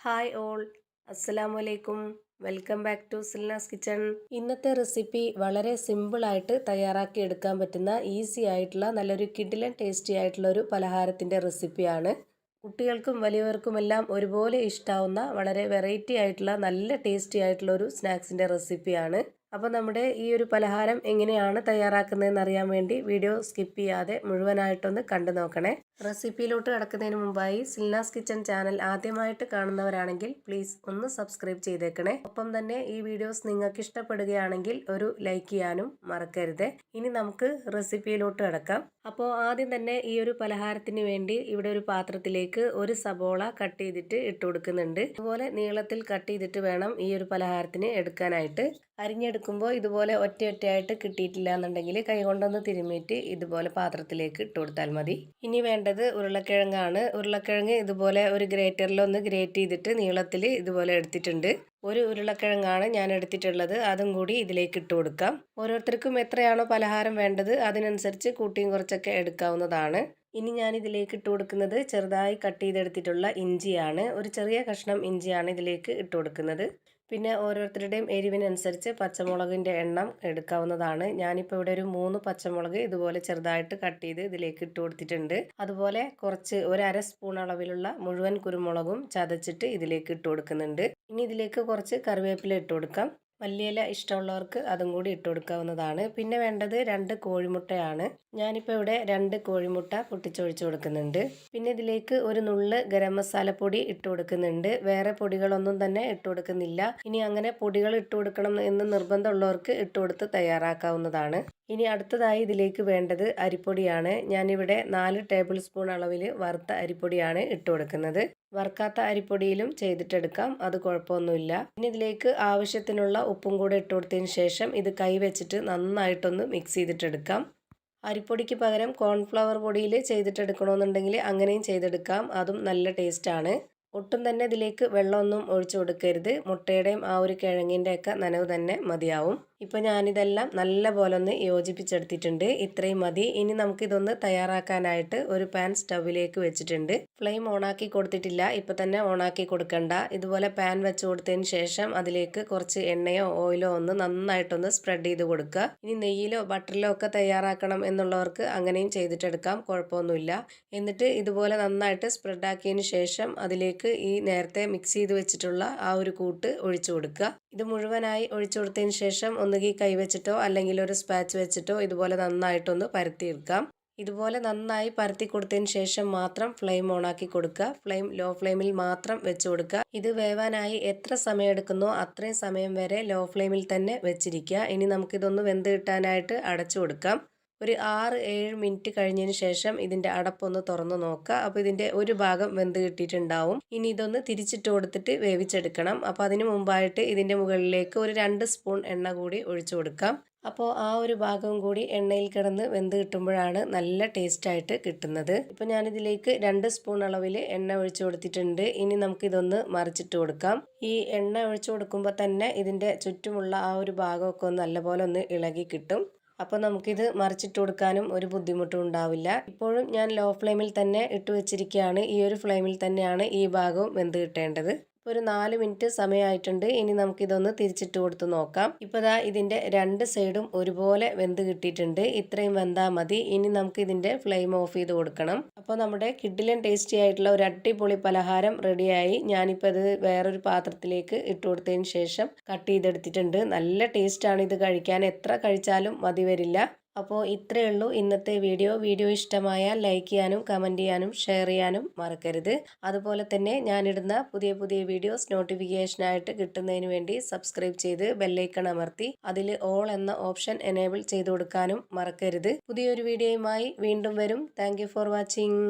Hi all, അസ്സലാമു അലൈക്കും. Welcome back to Silnas kitchen. ഇന്നത്തെ റെസിപ്പി വളരെ സിമ്പിളായിട്ട് തയ്യാറാക്കി എടുക്കാൻ പറ്റുന്ന ഈസി ആയിട്ടുള്ള നല്ലൊരു കിഡിലൻ ടേസ്റ്റി ആയിട്ടുള്ള ഒരു പലഹാരത്തിൻ്റെ റെസിപ്പിയാണ്. കുട്ടികൾക്കും വലിയവർക്കുമെല്ലാം ഒരുപോലെ ഇഷ്ടാവുന്ന വളരെ വെറൈറ്റി ആയിട്ടുള്ള നല്ല ടേസ്റ്റി ആയിട്ടുള്ള ഒരു സ്നാക്സിൻ്റെ റെസിപ്പിയാണ്. അപ്പോൾ നമ്മുടെ ഈ ഒരു പലഹാരം എങ്ങനെയാണ് തയ്യാറാക്കുന്നതെന്ന് അറിയാൻ വേണ്ടി വീഡിയോ സ്കിപ്പ് ചെയ്യാതെ മുഴുവനായിട്ടൊന്ന് കണ്ടു നോക്കണേ. റെസിപ്പിയിലോട്ട് കടക്കുന്നതിന് മുമ്പായി സിൽനാസ് കിച്ചൺ ചാനൽ ആദ്യമായിട്ട് കാണുന്നവരാണെങ്കിൽ പ്ലീസ് ഒന്ന് സബ്സ്ക്രൈബ് ചെയ്തേക്കണേ. ഒപ്പം തന്നെ ഈ വീഡിയോസ് നിങ്ങൾക്ക് ഇഷ്ടപ്പെടുകയാണെങ്കിൽ ഒരു ലൈക്ക് ചെയ്യാനും മറക്കരുത്. ഇനി നമുക്ക് റെസിപ്പിയിലോട്ട് കടക്കാം. അപ്പോൾ ആദ്യം തന്നെ ഈ ഒരു പലഹാരത്തിന് വേണ്ടി ഇവിടെ ഒരു പാത്രത്തിലേക്ക് ഒരു സബോള കട്ട് ചെയ്തിട്ട് ഇട്ട് കൊടുക്കുന്നുണ്ട്. അതുപോലെ നീളത്തിൽ കട്ട് ചെയ്തിട്ട് വേണം ഈ ഒരു പലഹാരത്തിന് എടുക്കാനായിട്ട്. അരിഞ്ഞെടുക്കുമ്പോൾ ഇതുപോലെ ഒറ്റയായിട്ട് കിട്ടിയിട്ടില്ല എന്നുണ്ടെങ്കിൽ കൈകൊണ്ടൊന്ന് തിരുമ്മിയിട്ട് ഇതുപോലെ പാത്രത്തിലേക്ക് ഇട്ട് കൊടുത്താൽ മതി. ഇനി വേണ്ടത് ഉരുളക്കിഴങ്ങാണ്. ഉരുളക്കിഴങ്ങ് ഇതുപോലെ ഒരു ഗ്രേറ്ററിൽ ഒന്ന് ഗ്രേറ്റ് ചെയ്തിട്ട് നീളത്തിൽ ഇതുപോലെ എടുത്തിട്ടുണ്ട്. ഒരു ഉരുളക്കിഴങ്ങാണ് ഞാൻ എടുത്തിട്ടുള്ളത്. അതും കൂടി ഇതിലേക്ക് ഇട്ട് കൊടുക്കാം. ഓരോരുത്തർക്കും എത്രയാണോ പലഹാരം വേണ്ടത് അതിനനുസരിച്ച് കൂട്ടിയും കുറച്ചൊക്കെ എടുക്കാവുന്നതാണ്. ഇനി ഞാൻ ഇതിലേക്ക് ഇട്ട് കൊടുക്കുന്നത് ചെറുതായി കട്ട് ചെയ്തെടുത്തിട്ടുള്ള ഇഞ്ചിയാണ്. ഒരു ചെറിയ കഷ്ണം ഇഞ്ചിയാണ് ഇതിലേക്ക് ഇട്ട് കൊടുക്കുന്നത്. പിന്നെ ഓരോരുത്തരുടെയും എരിവിനനുസരിച്ച് പച്ചമുളകിൻ്റെ എണ്ണം എടുക്കാവുന്നതാണ്. ഞാനിപ്പോൾ ഇവിടെ ഒരു 3 പച്ചമുളക് ഇതുപോലെ ചെറുതായിട്ട് കട്ട് ചെയ്ത് ഇതിലേക്ക് ഇട്ട് കൊടുത്തിട്ടുണ്ട്. അതുപോലെ കുറച്ച് ഒരു അര സ്പൂൺ അളവിലുള്ള മുഴുവൻ കുരുമുളകും ചതച്ചിട്ട് ഇതിലേക്ക് ഇട്ട് കൊടുക്കുന്നുണ്ട്. ഇനി ഇതിലേക്ക് കുറച്ച് കറിവേപ്പില ഇട്ട് കൊടുക്കാം. മല്ലിയില ഇഷ്ടമുള്ളവർക്ക് അതും കൂടി ഇട്ട് കൊടുക്കാവുന്നതാണ്. പിന്നെ വേണ്ടത് 2 കോഴിമുട്ടയാണ്. ഞാനിപ്പോൾ ഇവിടെ 2 കോഴിമുട്ട പൊട്ടിച്ചൊഴിച്ച് കൊടുക്കുന്നുണ്ട്. പിന്നെ ഇതിലേക്ക് ഒരു നുള്ള് ഗരം മസാല പൊടി ഇട്ട് കൊടുക്കുന്നുണ്ട്. വേറെ പൊടികളൊന്നും തന്നെ ഇട്ട് കൊടുക്കുന്നില്ല. ഇനി അങ്ങനെ പൊടികൾ ഇട്ട് കൊടുക്കണം എന്ന് നിർബന്ധമുള്ളവർക്ക് ഇട്ട് കൊടുത്ത് തയ്യാറാക്കാവുന്നതാണ്. ഇനി അടുത്തതായി ഇതിലേക്ക് വേണ്ടത് അരിപ്പൊടിയാണ്. ഞാനിവിടെ 4 ടേബിൾ സ്പൂൺ അളവിൽ വറുത്ത അരിപ്പൊടിയാണ് ഇട്ട് കൊടുക്കുന്നത്. വറുക്കാത്ത അരിപ്പൊടിയിലും ചെയ്തിട്ടെടുക്കാം, അത് കുഴപ്പമൊന്നുമില്ല. ഇനി ഇതിലേക്ക് ആവശ്യത്തിനുള്ള ഉപ്പും കൂടെ ഇട്ട് കൊടുത്തതിന് ശേഷം ഇത് കൈ വെച്ചിട്ട് നന്നായിട്ടൊന്ന് മിക്സ് ചെയ്തിട്ടെടുക്കാം. അരിപ്പൊടിക്ക് പകരം കോൺഫ്ലവർ പൊടിയിൽ ചെയ്തിട്ടെടുക്കണമെന്നുണ്ടെങ്കിൽ അങ്ങനെയും ചെയ്തെടുക്കാം, അതും നല്ല ടേസ്റ്റാണ്. ഒട്ടും തന്നെ ഇതിലേക്ക് വെള്ളമൊന്നും ഒഴിച്ചു കൊടുക്കരുത്. മുട്ടയുടെയും ആ ഒരു കിഴങ്ങിൻ്റെയൊക്കെ നനവ് തന്നെ മതിയാവും. ഇപ്പോൾ ഞാനിതെല്ലാം നല്ല പോലെ ഒന്ന് യോജിപ്പിച്ചെടുത്തിട്ടുണ്ട്. ഇത്രയും മതി. ഇനി നമുക്കിതൊന്ന് തയ്യാറാക്കാനായിട്ട് ഒരു പാൻ സ്റ്റൗവിലേക്ക് വെച്ചിട്ടുണ്ട്. ഫ്ലെയിം ഓണാക്കി കൊടുത്തിട്ടില്ല, ഇപ്പോൾ തന്നെ ഓണാക്കി കൊടുക്കണ്ട. ഇതുപോലെ പാൻ വെച്ച് കൊടുത്തതിന് ശേഷം അതിലേക്ക് കുറച്ച് എണ്ണയോ ഓയിലോ ഒന്ന് നന്നായിട്ടൊന്ന് സ്പ്രെഡ് ചെയ്ത് കൊടുക്കുക. ഇനി നെയ്യിലോ ബട്ടറിലോ ഒക്കെ തയ്യാറാക്കണം എന്നുള്ളവർക്ക് അങ്ങനെയും ചെയ്തിട്ടെടുക്കാം, കുഴപ്പമൊന്നുമില്ല. എന്നിട്ട് ഇതുപോലെ നന്നായിട്ട് സ്പ്രെഡാക്കിയതിന് ശേഷം അതിലേക്ക് ഈ നേരത്തെ മിക്സ് ചെയ്ത് വെച്ചിട്ടുള്ള ആ ഒരു കൂട്ട് ഒഴിച്ചു കൊടുക്കുക. ഇത് മുഴുവനായി ഒഴിച്ചു കൊടുത്തതിന് ശേഷം ഒന്നുകിൽ കൈ വെച്ചിട്ടോ അല്ലെങ്കിൽ ഒരു സ്പാച്ച് വെച്ചിട്ടോ ഇതുപോലെ നന്നായിട്ടൊന്ന് പരത്തിയെടുക്കാം. ഇതുപോലെ നന്നായി പരത്തി കൊടുത്തതിന് ശേഷം മാത്രം ഫ്ലെയിം ഓണാക്കി കൊടുക്കുക. ഫ്ലെയിം ലോ ഫ്ലെയിമിൽ മാത്രം വെച്ച് കൊടുക്കുക. ഇത് വേവാനായി എത്ര സമയം എടുക്കുന്നോ അത്രയും സമയം വരെ ലോ ഫ്ലെയിമിൽ തന്നെ വെച്ചിരിക്കുക. ഇനി നമുക്കിതൊന്ന് വെന്ത് കിട്ടാനായിട്ട് അടച്ചു കൊടുക്കാം. ഒരു 6-7 മിനിറ്റ് കഴിഞ്ഞതിന് ശേഷം ഇതിൻ്റെ അടപ്പൊന്ന് തുറന്ന് നോക്കുക. അപ്പോൾ ഇതിൻ്റെ ഒരു ഭാഗം വെന്ത് കിട്ടിയിട്ടുണ്ടാവും. ഇനി ഇതൊന്ന് തിരിച്ചിട്ട് കൊടുത്തിട്ട് വേവിച്ചെടുക്കണം. അപ്പോൾ അതിന് മുമ്പായിട്ട് ഇതിൻ്റെ മുകളിലേക്ക് ഒരു 2 സ്പൂൺ എണ്ണ കൂടി ഒഴിച്ചു കൊടുക്കാം. അപ്പോൾ ആ ഒരു ഭാഗവും കൂടി എണ്ണയിൽ കിടന്ന് വെന്ത് കിട്ടുമ്പോഴാണ് നല്ല ടേസ്റ്റായിട്ട് കിട്ടുന്നത്. ഇപ്പോൾ ഞാനിതിലേക്ക് 2 സ്പൂൺ അളവിൽ എണ്ണ ഒഴിച്ചു കൊടുത്തിട്ടുണ്ട്. ഇനി നമുക്കിതൊന്ന് മറിച്ചിട്ട് കൊടുക്കാം. ഈ എണ്ണ ഒഴിച്ചു കൊടുക്കുമ്പോൾ തന്നെ ഇതിൻ്റെ ചുറ്റുമുള്ള ആ ഒരു ഭാഗമൊക്കെ ഒന്ന് നല്ലപോലെ ഒന്ന് ഇളകി കിട്ടും. അപ്പോൾ നമുക്കിത് മറിച്ചിട്ട് കൊടുക്കാനും ഒരു ബുദ്ധിമുട്ടും ഉണ്ടാവില്ല. ഇപ്പോഴും ഞാൻ ലോ ഫ്ലെയിമിൽ തന്നെ ഇട്ട് വെച്ചിരിക്കുകയാണ്. ഈ ഒരു ഫ്ലെയിമിൽ തന്നെയാണ് ഈ ഭാഗവും വെന്ത് കിട്ടേണ്ടത്. ഒരു 4 മിനിറ്റ് സമയമായിട്ടുണ്ട്. ഇനി നമുക്കിതൊന്ന് തിരിച്ചിട്ട് കൊടുത്ത് നോക്കാം. ഇപ്പോൾ ദാ ഇതിൻ്റെ 2 സൈഡും ഒരുപോലെ വെന്ത് കിട്ടിയിട്ടുണ്ട്. ഇത്രയും വെന്താൽ മതി. ഇനി നമുക്ക് ഇതിൻ്റെ ഫ്ലെയിം ഓഫ് ചെയ്ത് കൊടുക്കണം. അപ്പോൾ നമ്മുടെ കിഡിലൻ ടേസ്റ്റി ആയിട്ടുള്ള ഒരു അടിപൊളി പലഹാരം റെഡിയായി. ഞാനിപ്പോൾ ഇത് വേറൊരു പാത്രത്തിലേക്ക് ഇട്ട് കൊടുത്തതിന് ശേഷം കട്ട് ചെയ്തെടുത്തിട്ടുണ്ട്. നല്ല ടേസ്റ്റാണ് ഇത് കഴിക്കാൻ, എത്ര കഴിച്ചാലും മതി വരില്ല. അപ്പോൾ ഇത്രയേ ഉള്ളൂ ഇന്നത്തെ വീഡിയോ ഇഷ്ടമായാൽ ലൈക്ക് ചെയ്യാനും കമൻറ്റ് ചെയ്യാനും ഷെയർ ചെയ്യാനും മറക്കരുത്. അതുപോലെ തന്നെ ഞാനിടുന്ന പുതിയ വീഡിയോസ് നോട്ടിഫിക്കേഷനായിട്ട് കിട്ടുന്നതിന് വേണ്ടി സബ്സ്ക്രൈബ് ചെയ്ത് ബെല്ലൈക്കൺ അമർത്തി അതിൽ ഓൾ എന്ന ഓപ്ഷൻ എനേബിൾ ചെയ്ത് കൊടുക്കാനും മറക്കരുത്. പുതിയൊരു വീഡിയോയുമായി വീണ്ടും വരും. Thank you for watching.